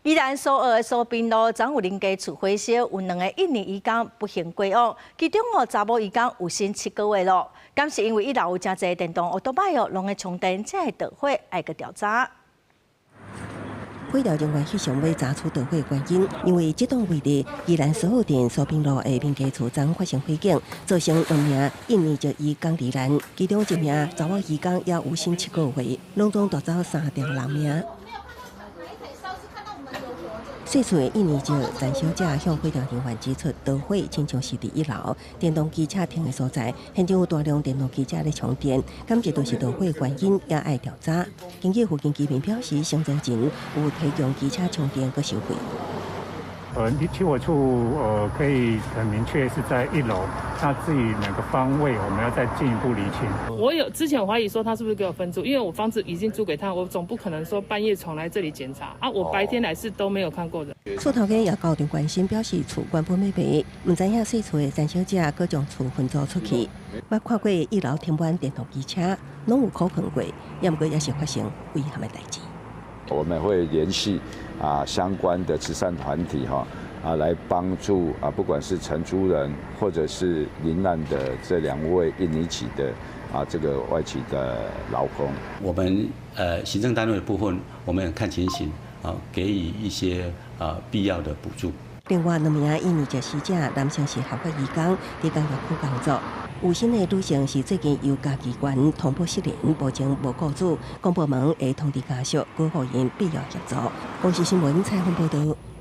宜兰苏澳的苏滨路张有林家厝火烧，有2个印尼移工不幸过往，其中查某移工有生7个月咯。敢是因为伊楼有真侪电动奥多摆拢会充电，才会导火，爱个调查。火调人员翕相要查出导火原因，因为这栋位置宜兰苏澳镇苏滨路的民家厝昨发生火警，造成2名印尼籍移工罹难，其中1名查某移工也有生7个月，拢总夺走3条人命。细厝的印尼籍陈小姐向火调人员指出，导火亲像是伫1楼电动机车停的所在，现场有大量电动机车咧充电，感觉就是导火原因，也爱调查。根据附近居民表示，上早前有提供机车充电，佮收费。离起火处可以很明确是在1楼，那至于哪个方位，我们要再进一步厘清。我之前怀疑说他是不是给我分租，因为我房子已经租给他，我总不可能说半夜闯来这里检查啊，我白天来是都没有看过的。厝头家也高调关心，表示厝原本要卖，唔知影细厝的陈小姐佮将厝分租出去，捌看过1楼停满电动机车，拢有苦碰过，也毋过也是发生危险的代志。我们会联系相关的慈善团体来帮助不管是承租人或者是罹难的这2位印尼籍的这个外籍的劳工。我们行政单位的部分，我们看情形给予一些必要的补助。另外2名印尼籍死者，男性是合法移工，伫工业区工作。有新的女性是最近由家机关通报失联，目前无雇主，公部门会通知家属，鼓互因必要协助。公视新闻采访报道。